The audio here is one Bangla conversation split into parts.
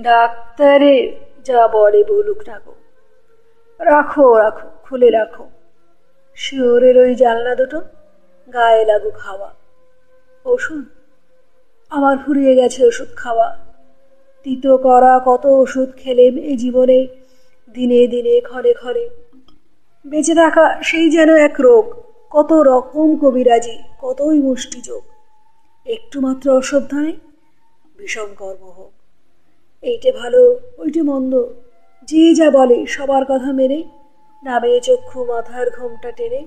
ডাক্তারে যা বলে বলুক না গো, রাখো রাখো, খুলে রাখো। শিওরের ওই জানলা দুটো গায়ে লাগুক হাওয়া। ওষুধ আমার ফুরিয়ে গেছে, ওষুধ খাওয়া। তিতো করা কত ওষুধ খেলেম এই জীবনে, দিনে দিনে ক্ষণে ক্ষণে। বেঁচে থাকা সেই যেন এক রোগ, কত রকম কবিরাজি, কতই মুষ্টিযোগ। একটু মাত্র অশ্রদ্ধা নেই, বিষম কর্মভোগ। এইটে ভালো, ওইটে মন্দ, যে যা বলে সবার কথা মেনে নামে চক্ষু মাথার ঘোমটা টেনে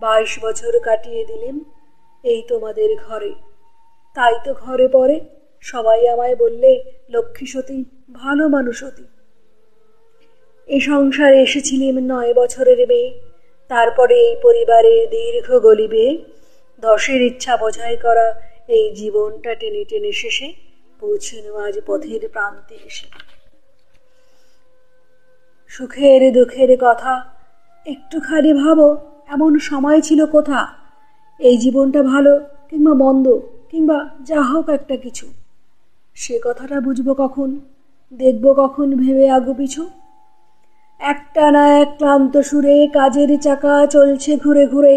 22 বছর কাটিয়ে দিলেম এই তোমাদের ঘরে। তাই তো ঘরে পরে সবাই আমায় বললে লক্ষ্মী সতী, ভালো মানুষ অতি। এ সংসারে এসেছিলেম 9 বছরের মেয়ে, তারপরে এই পরিবারে দীর্ঘ গলিবে 10-এর ইচ্ছা বোঝাই করা এই জীবনটা টেনে টেনে শেষে পৌঁছানো আজ পথের প্রান্তে এসে। সুখের দুঃখের কথা একটুখানি ভাবো, এমন সময় ছিল কোথা? এই জীবনটা ভালো কিংবা মন্দ কিংবা যা হোক একটা কিছু, সে কথাটা বুঝবো কখন, দেখবো কখন ভেবে আগু পিছু? একটা না এক ক্লান্ত সুরে কাজের চাকা চলছে ঘুরে ঘুরে।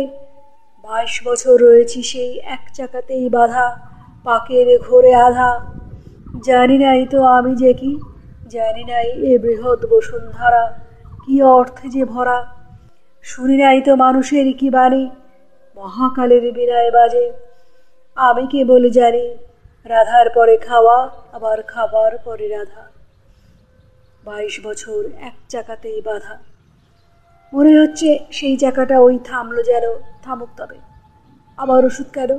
22 বছর রয়েছি সেই এক চাকাতেই বাধা, পাকের ঘোরে আধা। জানি নাই তো আমি যে কি, জানি নাই এ বৃহৎ বসুন্ধরা কি অর্থে যে ভরা। শুনি নাই তো মানুষের কি বাণী, মহাকালের বিনায় বাজে। আমি কেবল জানি রাধার পরে খাওয়া, আবার খাবার পরে রাধা। 22 বছর এক চাকাতেই বাধা। মনে হচ্ছে সেই চাকাটা ওই থামলো, যেন থামুক তবে। আবার ওষুধ কেন?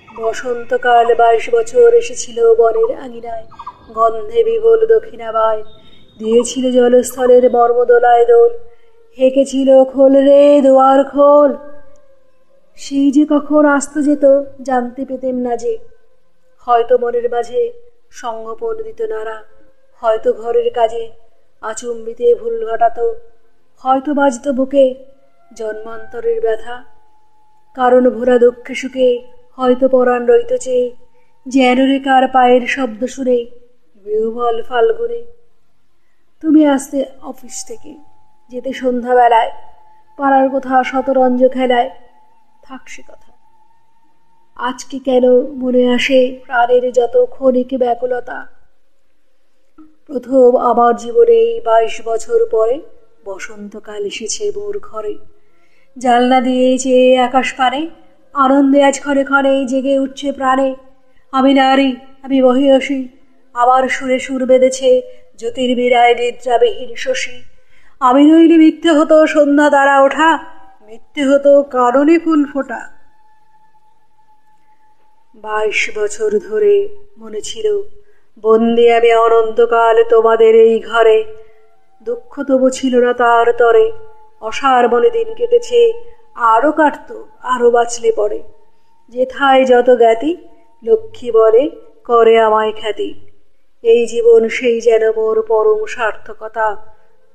বসন্তকাল 22 বছর এসেছিল বনের আঙিনায়, গন্ধে বিবল দক্ষিণাবায়। দিয়েছিল জলস্থলের মর্মদোলায় দোল, হেঁকেছিল খোল রে দোয়ার খোল। সেই যে কখন আসতে যেত জানতে পেতেম না যে। হয়তো মনের মাঝে সঙ্গোপন দিত নারা, হয়তো ঘরের কাজে আচম্বিতে ভুল ঘটাত, হয়তো বাজত বুকে জন্মান্তরের ব্যথা। কারণ ভোলা দুঃখে সুখে হয়তো পরাণ রইত চেয়ে, যেন রে কার পায়ের শব্দ শুনে বিহ্বল ফাল্গুনে। তুমি আসতে অফিস থেকে, যেতে সন্ধ্যাবেলায়, পাড়ার কোথাও শতরঞ্জ খেলায়। থাক সে কথা। আজকে কেন মনে আসে প্রাণের যত ক্ষণিক ব্যাকুলতা। প্রথম আমার জীবনে 22 বছর পরে বসন্তকাল এসেছে মোর ঘরে। জানলা দিয়ে চেয়ে আকাশ পানে, আনন্দে আজ ক্ষণে ক্ষণে জেগে উঠছে প্রাণে। আমি নারী, আমি মহিয়সী, আমার সুরে সুর বেঁধেছে জ্যোতির্বিরায় নিদ্রাবিহীন শশী। আমি নইলে মিথ্যে হতো সন্ধ্যা দ্বারা ওঠা, মিথ্যে হতো কারণে ফুল ফোটা। 22 বছর ধরে মনে ছিল বন্দী আমি অনন্তকাল তোমাদের এই ঘরে। দুঃখ তবু ছিল না তার তরে, অসার মনে দিন কেটেছে, আরো কাটত আরো বাঁচলে পড়ে। যেথায় যত জ্ঞাতি লক্ষ্মী বলে করে আমায় খ্যাতি। এই জীবন সেই যেন মোর পরম সার্থকতা,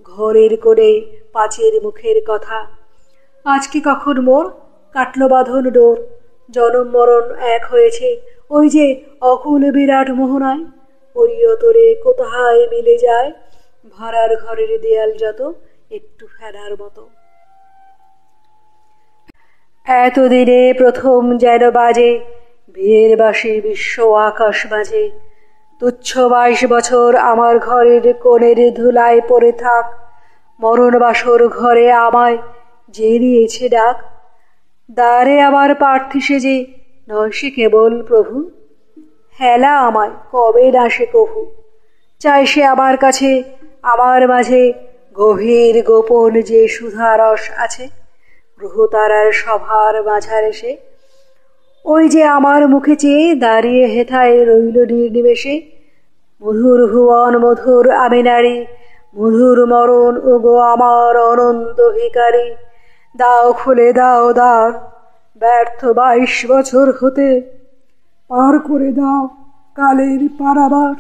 ঘরের কোণে পাঁচের মুখের কথা। আজকে কখন মোর কাটল বাঁধন ডোর, জনম মরণ এক হয়েছে ওই যে অকুল বিরাট মোহনায়। ওই অতরে কোথায় মিলে যায় ভাড়ার ঘরের দেয়াল যত একটু ফেরার মতো। এতদিনে প্রথম যেন বাজে বিয়ের বাঁশি বিশ্ব আকাশ মাঝে। তুচ্ছ 22 বছর আমার ঘরের কোণের ধুলায় পড়ে থাক, মরণ বাসর ঘরে আমায় যে দিয়েছে ডাক। দ্বারে আমার প্রার্থী সেজে নয় সে কেবল প্রভু, হেলা আমায় কবে না সে কভু। চাই সে আমার কাছে, আমার মাঝে গভীর গোপন যে সুধারস আছে, গ্রহতারার সভার মাঝারে সে। ওই যে আমার মুখে চেয়ে দাঁড়িয়ে হেথায় রইল নির্নিমেষে। মধুর ভুবন মধুর আমি নারী, মধুর মরণ ওগো আমার অনন্ত ভিখারি। দাও খুলে দাও দ্বার, ব্যর্থ 22 বছর হতে পার করে দাও কালের পারাবার।